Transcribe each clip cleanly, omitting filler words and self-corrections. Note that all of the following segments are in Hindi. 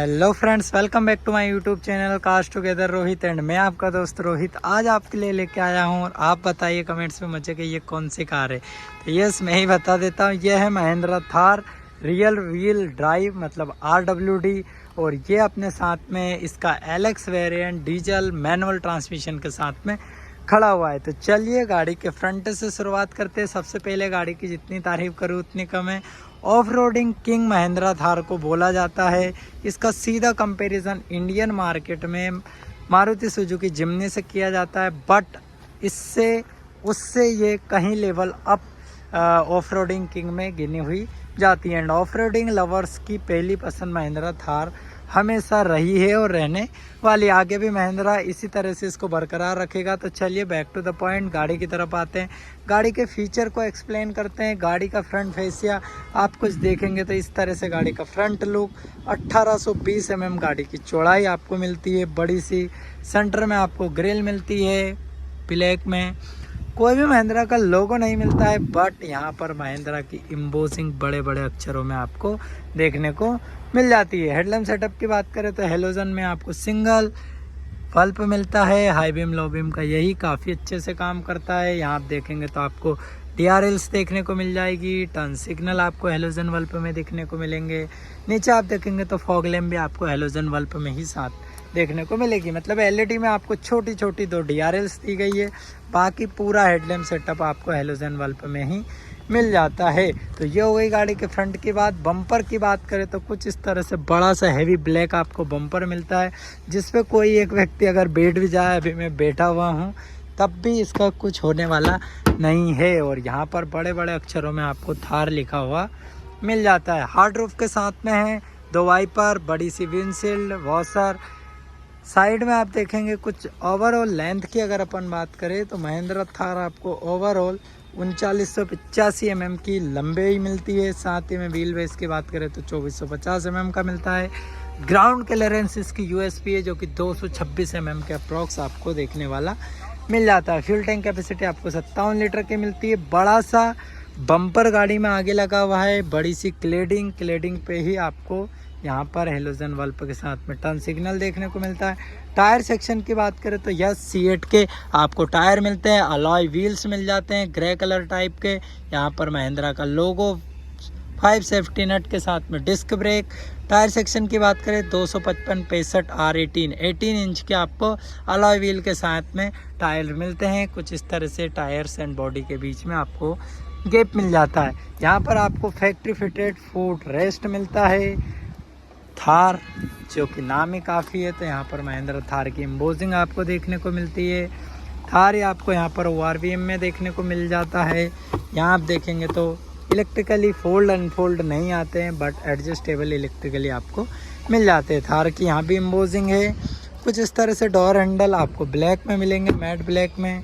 Hello friends, welcome back to my YouTube channel cars together Rohit and मैं आपका दोस्त रोहित आज आपके लिए लेके आया हूँ। और आप बताइए कमेंट्स में मुझे कि ये कौन सी कार है। तो यस, मैं ही बता देता हूँ, ये है Mahindra Thar real wheel drive मतलब RWD। और ये अपने साथ में इसका LX variant diesel manual transmission के साथ में खड़ा हुआ है। तो चलिए गाड़ी के फ्रंट से शुरुआत करते हैं। सबसे पहले गाड़ी की जितनी तारीफ करूँ उतनी कम है। Off roading king Mahindra Thar को बोला जाता है। इसका सीधा कंपैरिजन इंडियन मार्केट में मारुति सुजुकी जिम्नी से किया जाता है, बट इससे उससे ये कहीं level up off roading king में गिनी हुई जाती है। एंड ऑफ रोडिंग लवर्स की पहली पसंद महिंद्रा थार हमेशा रही है और रहने वाली। आगे भी महिंद्रा इसी तरह से इसको बरकरार रखेगा। तो चलिए बैक टू द पॉइंट, गाड़ी की तरफ आते हैं। गाड़ी के फीचर को एक्सप्लेन करते हैं। गाड़ी का फ्रंट फेसिया आप कुछ देखेंगे तो इस तरह से गाड़ी का फ्रंट लुक 1820 mm गाड़ी की चौड़ाई आपको मिलती है बड़ी सी। सेंटर में आपको ग्रिल मिलती है ब्लैक में। कोई भी महिंद्रा का लोगो नहीं मिलता है, बट यहाँ पर महिंद्रा की एम्बोसिंग बड़े बड़े अक्षरों में आपको देखने को मिल जाती है। हेडलैम्प सेटअप की बात करें तो हेलोजन में आपको सिंगल बल्ब मिलता है। हाई बीम लो बीम का यही काफ़ी अच्छे से काम करता है। यहाँ आप देखेंगे तो आपको DRLs देखने को मिल जाएगी। टर्न सिग्नल आपको हेलोजन बल्ब में देखने को मिलेंगे। नीचे आप देखेंगे तो फॉग लैम्प भी आपको हेलोजन बल्ब में ही साथ देखने को मिलेगी। मतलब LED में आपको छोटी छोटी 2 DRLs दी गई है, बाकी पूरा हेडलैम्प सेटअप आपको हेलोजन बल्ब में ही मिल जाता है। तो ये हो गई गाड़ी के फ्रंट की बात। बम्पर की बात करें तो कुछ इस तरह से बड़ा सा हैवी ब्लैक आपको बम्पर मिलता है, जिसपे कोई एक व्यक्ति अगर बैठ भी जाए, अभी मैं बैठा हुआ हूँ, तब भी इसका कुछ होने वाला नहीं है। और यहाँ पर बड़े बड़े अक्षरों में आपको थार लिखा हुआ मिल जाता है। हार्ड रूफ के साथ में है 2 वाइपर, बड़ी सी विंडशील्ड, वॉशर। साइड में आप देखेंगे कुछ ओवरऑल लेंथ की अगर अपन बात करें तो महिंद्रा थार आपको ओवरऑल 3985 mm की लंबाई मिलती है। साथ ही में व्हील बेस की बात करें तो 2450 mm का मिलता है। ग्राउंड क्लियरेंस इसकी USP है जो कि 226 mm के अप्रॉक्स आपको देखने वाला मिल जाता है। फ्यूल टैंक कैपेसिटी आपको 57 लीटर की मिलती है। बड़ा सा बम्पर गाड़ी में आगे लगा हुआ है, बड़ी सी क्लेडिंग पे ही आपको यहाँ पर हेलोजन बल्ब के साथ में टर्न सिग्नल देखने को मिलता है। टायर सेक्शन की बात करें तो यह C8 के आपको टायर मिलते हैं। अलॉय व्हील्स मिल जाते हैं ग्रे कलर टाइप के। यहाँ पर महिंद्रा का लोगो, 5 सेफ्टी नट के साथ में डिस्क ब्रेक। टायर सेक्शन की बात करें 255 65 R18 18 इंच के आपको अलॉय व्हील के साथ में टायर मिलते हैं। कुछ इस तरह से टायर्स एंड बॉडी के बीच में आपको गैप मिल जाता है। यहाँ पर आपको फैक्ट्री फिटेड फुट रेस्ट मिलता है। थार जो कि नाम ही काफ़ी है, तो यहाँ पर महिंद्रा थार की एम्बोसिंग आपको देखने को मिलती है। थार ही आपको यहाँ पर ORVM में देखने को मिल जाता है। यहाँ आप देखेंगे तो इलेक्ट्रिकली फोल्ड अनफोल्ड नहीं आते हैं, बट एडजस्टेबल इलेक्ट्रिकली आपको मिल जाते हैं। थार की यहाँ भी एम्बोसिंग है। कुछ इस तरह से डोर हैंडल आपको ब्लैक में मिलेंगे, मैट ब्लैक में।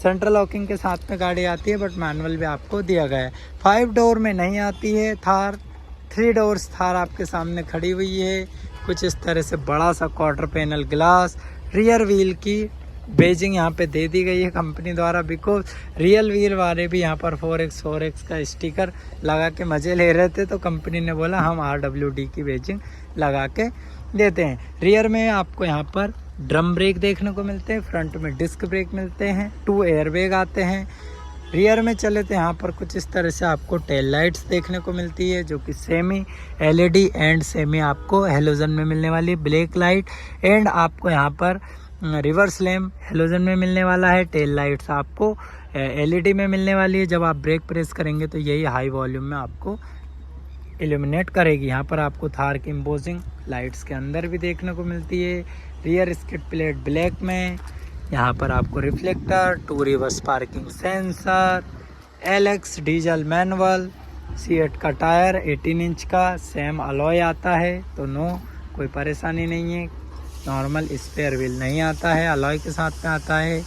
सेंट्रल लॉकिंग के साथ में गाड़ी आती है, बट मैनुअल भी आपको दिया गया है। 5 डोर में नहीं आती है थार। 3 डोर्स थार आपके सामने खड़ी हुई है। कुछ इस तरह से बड़ा सा quarter panel glass. Rear wheel की बेजिंग यहाँ पे दे दी गई है कंपनी द्वारा, बिकॉज रियल व्हील वाले भी यहाँ पर 4x का स्टिकर लगा के मज़े ले रहे थे, तो कंपनी ने बोला हम RWD की बेजिंग लगा के देते हैं। रियर में आपको यहाँ पर ड्रम ब्रेक देखने को मिलते हैं, फ्रंट में डिस्क ब्रेक मिलते हैं, 2 एयरबैग आते हैं। रियर में चले तो यहाँ पर कुछ इस तरह से आपको टेल लाइट्स देखने को मिलती है, जो कि सेमी LED एंड सेमी आपको हेलोजन में मिलने वाली ब्लैक लाइट। एंड आपको यहाँ पर रिवर्स लैम्प हेलोजन में मिलने वाला है। टेल लाइट्स आपको LED में मिलने वाली है। जब आप ब्रेक प्रेस करेंगे तो यही हाई वॉल्यूम में आपको इल्यूमिनेट करेगी। यहाँ पर आपको थार की एम्बोसिंग लाइट्स के अंदर भी देखने को मिलती है। रियर स्किड प्लेट ब्लैक में। यहाँ पर आपको reflector, 2 reverse parking sensor, LX diesel manual, C8 का टायर 18 इंच का सेम अलॉय आता है, तो नो कोई परेशानी नहीं है। नॉर्मल स्पेयर व्हील नहीं आता है, अलॉय के साथ में आता है।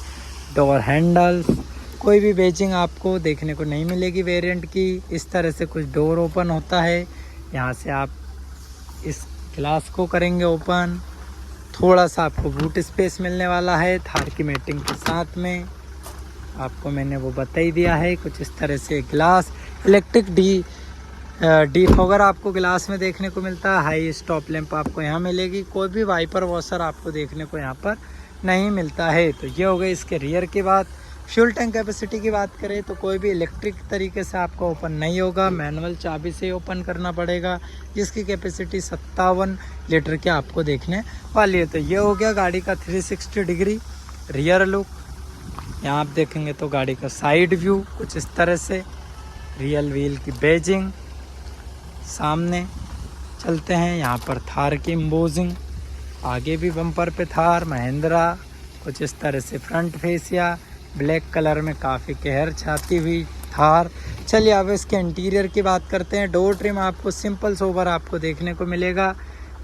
डोर हैंडल्स कोई भी बेजिंग आपको देखने को नहीं मिलेगी वेरिएंट की। इस तरह से कुछ डोर ओपन होता है, यहाँ से आप इस ग्लास को करेंगे ओपन। थोड़ा सा आपको बूट स्पेस मिलने वाला है थार की मैटिंग के साथ में, आपको मैंने वो बता ही दिया है। कुछ इस तरह से ग्लास इलेक्ट्रिक डिफॉगर आपको ग्लास में देखने को मिलता है। हाई स्टॉप लैंप आपको यहाँ मिलेगी। कोई भी वाइपर वॉशर आपको देखने को यहाँ पर नहीं मिलता है। तो ये हो गई इसके रियर की बात। फ्यूल टैंक कैपेसिटी की बात करें तो कोई भी इलेक्ट्रिक तरीके से आपका ओपन नहीं होगा, मैनुअल चाबी से ओपन करना पड़ेगा, जिसकी कैपेसिटी 57 लीटर की आपको देखने वाली है। तो ये हो गया गाड़ी का 360 डिग्री रियर लुक। यहाँ आप देखेंगे तो गाड़ी का साइड व्यू कुछ इस तरह से, रियल व्हील की बेजिंग, सामने चलते हैं यहाँ पर थार की एम्बोजिंग, आगे भी बम्पर पे थार महिंद्रा, कुछ इस तरह से फ्रंट फेसिया ब्लैक कलर में काफ़ी कहर छाती हुई थार। चलिए अब इसके इंटीरियर की बात करते हैं। डोर ट्रिम आपको सिंपल सोबर आपको देखने को मिलेगा।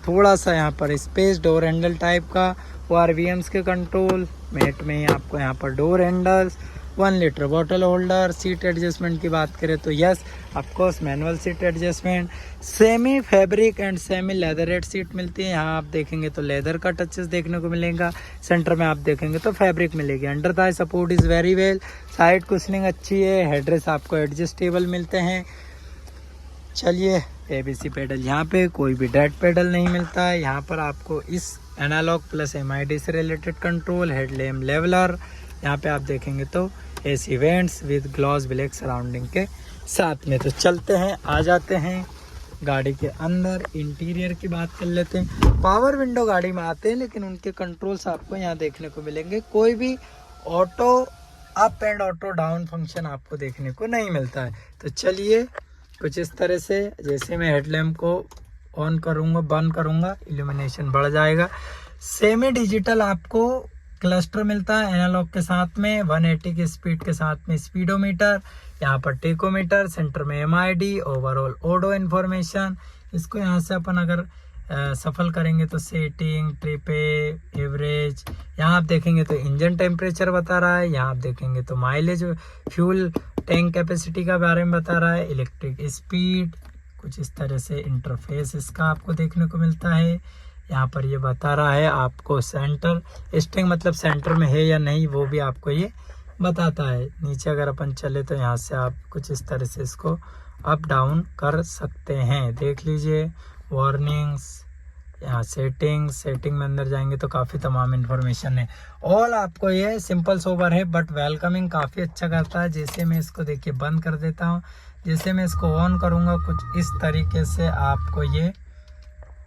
थोड़ा सा यहाँ पर स्पेस, डोर हैंडल टाइप का, ORVMs के कंट्रोल, मेट में ही आपको यहाँ पर door handles, 1 litre bottle holder. Seat adjustment की बात करें तो yes of course manual seat adjustment. Semi fabric and semi leatherette seat मिलती है। यहाँ आप देखेंगे तो लेदर का टचेस देखने को मिलेगा, सेंटर में आप देखेंगे तो फैब्रिक मिलेगी। Under Thai support is very well, side cushioning अच्छी है, हेडरेस्ट आपको एडजस्टेबल मिलते हैं। चलिए ABC पेडल, यहाँ पे कोई भी डेड पेडल नहीं मिलता है। यहाँ पर आपको इस एनालॉग प्लस MID से रिलेटेड कंट्रोल, हेडलैम्प लेवलर, यहाँ पे आप देखेंगे तो AC vents with gloss black surrounding के साथ में। तो चलते हैं, आ जाते हैं गाड़ी के अंदर, इंटीरियर की बात कर लेते हैं। पावर विंडो गाड़ी में आते हैं, लेकिन उनके कंट्रोल्स आपको यहाँ देखने को मिलेंगे। कोई भी auto up and auto down function आपको देखने को नहीं मिलता है। तो चलिए कुछ इस तरह से, जैसे मैं हेडलैम्प को ऑन करूँगा बंद करूँगा इल्यूमिनेशन बढ़ जाएगा। सेमी डिजिटल आपको क्लस्टर मिलता है एनालॉग के साथ में, 180 की स्पीड के साथ में स्पीडोमीटर, यहाँ पर टेकोमीटर, सेंटर में MID, ओवरऑल ऑडो इन्फॉर्मेशन। इसको यहाँ से अपन अगर सफल करेंगे तो सेटिंग, ट्रिप, एवरेज, यहाँ आप देखेंगे तो इंजन टेम्परेचर बता रहा है, यहाँ आप देखेंगे तो माइलेज, फ्यूल टैंक कैपेसिटी का बारे में बता रहा है, इलेक्ट्रिक स्पीड, कुछ इस तरह से इंटरफेस इसका आपको देखने को मिलता है। यहाँ पर ये बता रहा है आपको सेंटर स्टिंग मतलब सेंटर में है या नहीं, वो भी आपको ये बताता है। नीचे अगर अपन चले तो यहाँ से आप कुछ इस तरह से इसको अप डाउन कर सकते हैं, देख लीजिए। वार्निंग्स, यहाँ सेटिंग में अंदर जाएंगे तो काफ़ी तमाम इन्फॉर्मेशन है। ऑल आपको ये सिंपल सोबर है बट वेलकमिंग काफ़ी अच्छा करता है। जैसे मैं इसको देखिए बंद कर देता हूँ, जैसे मैं इसको ऑन करूँगा कुछ इस तरीके से आपको ये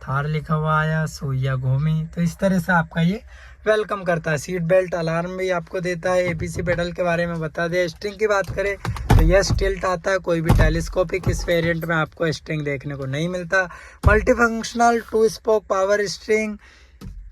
थार लिखा हुआ आया, सुइया घूमी, तो इस तरह से आपका ये वेलकम करता है। सीट बेल्ट अलार्म भी आपको देता है। ABC पेडल के बारे में बता दें। स्टिंग की बात करें तो यह टिल्ट आता है, कोई भी टेलीस्कोपिक इस वेरिएंट में आपको स्टिंग देखने को नहीं मिलता। Multifunctional 2 spoke power sting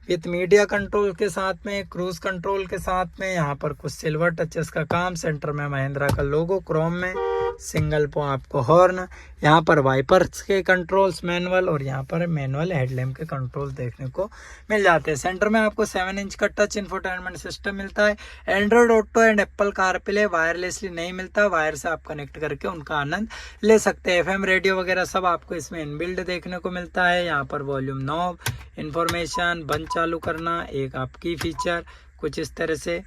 with media control के साथ में, क्रूज कंट्रोल के साथ में, यहाँ पर कुछ सिल्वर टचेस का काम, सेंटर में महिंद्रा का लोगो क्रोम में, सिंगल पो आपको हॉर्न, यहाँ पर वाइपर्स के कंट्रोल्स मैनुअल, और यहाँ पर मैनुअल हेडलैम्प के कंट्रोल देखने को मिल जाते हैं। सेंटर में आपको 7 इंच का टच इंफोटेनमेंट सिस्टम मिलता है। Android auto and Apple CarPlay wirelessly नहीं मिलता, वायर से आप कनेक्ट करके उनका आनंद ले सकते हैं। FM रेडियो वगैरह सब आपको इसमें इनबिल्ड देखने को मिलता है। यहाँ पर वॉल्यूम नॉब, इंफॉर्मेशन, बंद चालू करना, एक आपकी फीचर, कुछ इस तरह से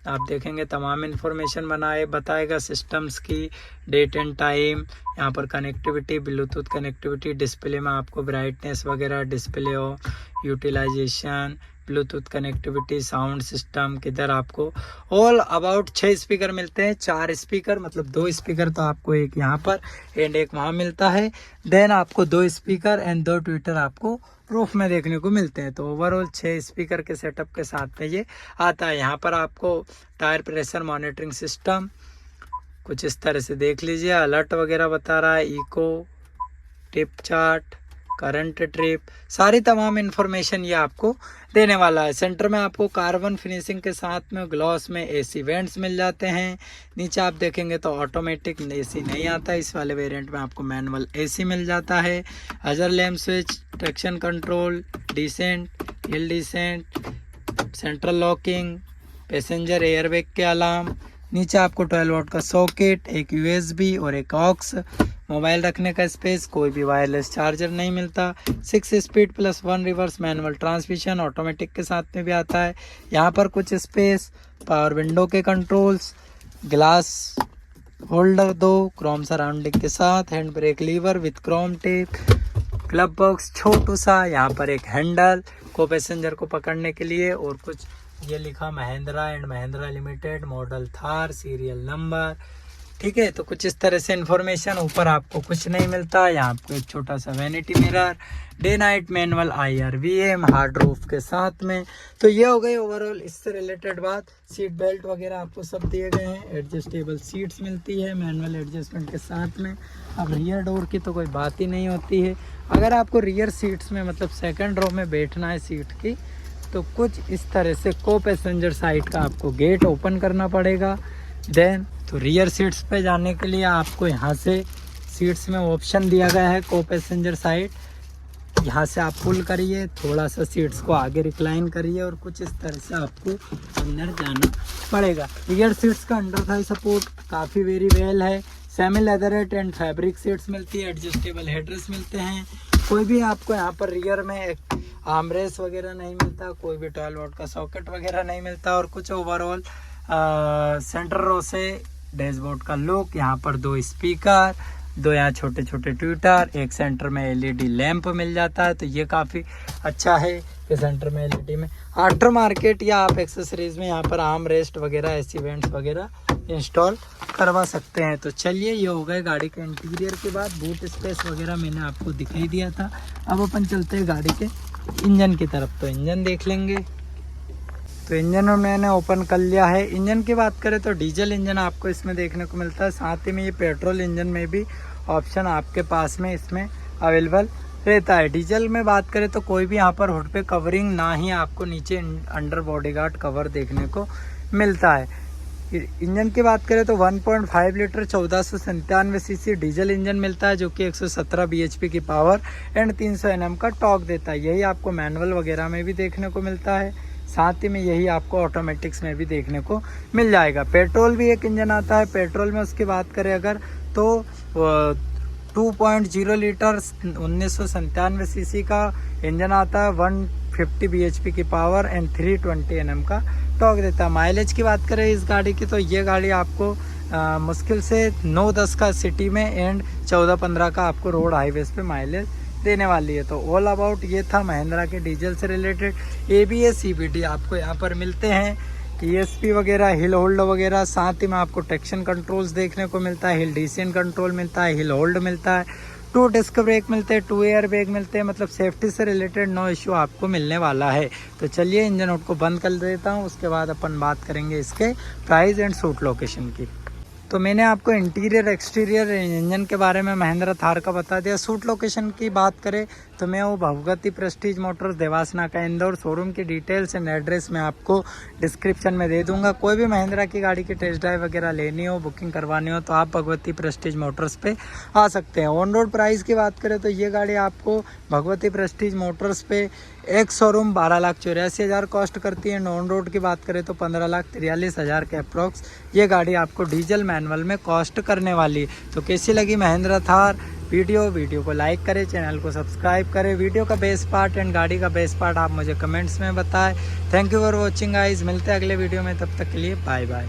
आप देखेंगे तमाम इन्फॉर्मेशन बताएगा सिस्टम्स की, डेट एंड टाइम, यहाँ पर कनेक्टिविटी, ब्लूटूथ कनेक्टिविटी, डिस्प्ले में आपको ब्राइटनेस वगैरह, डिस्प्ले हो, utilization, Bluetooth connectivity, sound system, किधर आपको ऑल अबाउट 6 स्पीकर मिलते हैं। 4 स्पीकर मतलब 2 स्पीकर तो आपको एक यहाँ पर एंड एक वहाँ मिलता है। देन आपको 2 स्पीकर एंड 2 ट्विटर आपको रूफ में देखने को मिलते हैं। तो ओवरऑल 6 स्पीकर के सेटअप के साथ में ये आता है। यहाँ पर आपको टायर प्रेशर मॉनिटरिंग सिस्टम कुछ इस तरह से देख लीजिए, अलर्ट वगैरह बता रहा है, eco, tip chart, current trip, सारी तमाम इन्फॉर्मेशन ये आपको देने वाला है। सेंटर में आपको कार्बन फिनिशिंग के साथ में ग्लॉस में AC वेंट्स मिल जाते हैं। नीचे आप देखेंगे तो ऑटोमेटिक AC नहीं आता, इस वाले वेरिएंट में आपको मैनुअल AC मिल जाता है। Hazard lamp switch, traction control, descent, hill descent, central locking, passenger airbag के अलार्म। नीचे आपको 12 वोल्ट का सॉकेट, एक USB और एक ऑक्स, मोबाइल रखने का स्पेस, कोई भी वायरलेस चार्जर नहीं मिलता। 6 speed plus 1 reverse manual transmission automatic के साथ में भी आता है। यहाँ पर कुछ स्पेस, पावर विंडो के कंट्रोल्स, ग्लास होल्डर दो क्रोम सराउंडिंग के साथ, hand brake lever with chrome tape, glove box छोटू सा, यहाँ पर एक हैंडल को पैसेंजर को पकड़ने के लिए, और कुछ ये लिखा Mahindra and Mahindra limited, model Thar, serial number. ठीक है, तो कुछ इस तरह से इन्फॉर्मेशन। ऊपर आपको कुछ नहीं मिलता। यहाँ आपको एक छोटा सा vanity mirror, day night manual IRVM hard roof के साथ में। तो ये हो गई ओवरऑल इससे रिलेटेड बात। सीट बेल्ट वगैरह आपको सब दिए गए हैं, एडजस्टेबल सीट्स मिलती है मैनुअल एडजस्टमेंट के साथ में। अब रियर डोर की तो कोई बात ही नहीं होती है। अगर आपको रियर सीट्स में मतलब सेकंड रो में बैठना है सीट की, तो कुछ इस तरह से को पैसेंजर साइड का आपको गेट ओपन करना पड़ेगा। देन तो रियर सीट्स पे जाने के लिए आपको यहाँ से सीट्स में ऑप्शन दिया गया है को पैसेंजर साइड। यहाँ से आप पुल करिए, थोड़ा सा सीट्स को आगे रिक्लाइन करिए और कुछ इस तरह से आपको अंदर जाना पड़ेगा। रियर सीट्स का अंडर थाई सपोर्ट काफ़ी वेरी वेल है। Semi leatherette and fabric seats मिलती है, एडजस्टेबल हेडरेस्ट मिलते हैं। कोई भी आपको यहाँ पर रियर में आर्मरेस्ट वगैरह नहीं मिलता, कोई भी 12 वोल्ट का सॉकेट वगैरह नहीं मिलता। और कुछ ओवरऑल सेंटर रो से डैशबोर्ड का लुक, यहाँ पर 2 स्पीकर, 2 यहाँ छोटे छोटे ट्विटर, एक सेंटर में LED लैंप मिल जाता है। तो ये काफ़ी अच्छा है कि सेंटर में LED में। आफ्टर मार्केट या आप एक्सेसरीज में यहाँ पर आर्म रेस्ट वगैरह ऐसी वेंट्स वगैरह इंस्टॉल करवा सकते हैं। तो चलिए, ये हो गए गाड़ी के इंटीरियर के बाद। बूट स्पेस वगैरह मैंने आपको दिखाई दिया था। अब अपन चलते हैं गाड़ी के इंजन की तरफ। तो इंजन देख लेंगे। तो इंजन मैंने ओपन कर लिया है। इंजन की बात करें तो डीजल इंजन आपको इसमें देखने को मिलता है। साथ ही में ये पेट्रोल इंजन में भी ऑप्शन आपके पास में इसमें अवेलेबल रहता है। डीजल में बात करें तो कोई भी यहाँ पर हुड पे कवरिंग, ना ही आपको नीचे अंडर बॉडीगार्ड कवर देखने को मिलता है। इंजन की बात करें तो 1.5 लीटर 1497 सीसी डीजल इंजन मिलता है, जो कि 117 bhp की पावर एंड 300 Nm का टॉर्क देता है। यही आपको मैनुअल वगैरह में भी देखने को मिलता है। साथ ही में यही आपको ऑटोमेटिक्स में भी देखने को मिल जाएगा। पेट्रोल भी एक इंजन आता है। पेट्रोल में उसकी बात करें अगर तो 2.0 लीटर 1997 सीसी का इंजन आता है, 150 bhp की पावर एंड 320 Nm का टॉर्क देता है। माइलेज की बात करें इस गाड़ी की तो ये गाड़ी आपको मुश्किल से 9-10 का सिटी में एंड 14-15 का आपको रोड हाईवेज पे माइलेज देने वाली है। तो ऑल अबाउट ये था महिंद्रा के डीजल से रिलेटेड। ABS CVT आपको यहाँ पर मिलते हैं, ESP वगैरह, हिल होल्ड वगैरह। साथ ही में आपको ट्रैक्शन कंट्रोल्स देखने को मिलता है, हिल डिसेंट कंट्रोल मिलता है, हिल होल्ड मिलता है, 2 डिस्क ब्रेक मिलते हैं, 2 एयर बैग मिलते हैं। मतलब सेफ्टी से रिलेटेड नो इश्यू आपको मिलने वाला है। तो चलिए इंजन आउट को बंद कर देता हूँ, उसके बाद अपन बात करेंगे इसके प्राइस एंड सूट लोकेशन की। तो मैंने आपको इंटीरियर एक्सटीरियर इंजन के बारे में महिंद्रा थार का बता दिया। सूट लोकेशन की बात करें तो मैं वो भगवती प्रेस्टीज मोटर्स देवासना का इंदौर शोरूम की डिटेल्स एंड एड्रेस मैं आपको डिस्क्रिप्शन में दे दूंगा। कोई भी महिंद्रा की गाड़ी की टेस्ट ड्राइव वगैरह लेनी हो, बुकिंग करवानी हो, तो आप भगवती प्रेस्टीज मोटर्स पे आ सकते हैं। ऑन रोड प्राइस की बात करें तो ये गाड़ी आपको भगवती प्रेस्टीज मोटर्स पे एक शोरूम 12,84,000 कॉस्ट करती है। ऑन रोड की बात करें तो 15,43,000 के अप्रॉक्स ये गाड़ी आपको डीजल मैनुअल में कॉस्ट करने वाली है। तो कैसी लगी महिंद्रा थार वीडियो को लाइक करें, चैनल को सब्सक्राइब करें। वीडियो का बेस्ट पार्ट एंड गाड़ी का बेस्ट पार्ट आप मुझे कमेंट्स में बताएं। Thank you for watching guys. मिलते हैं अगले वीडियो में, तब तक के लिए बाय बाय।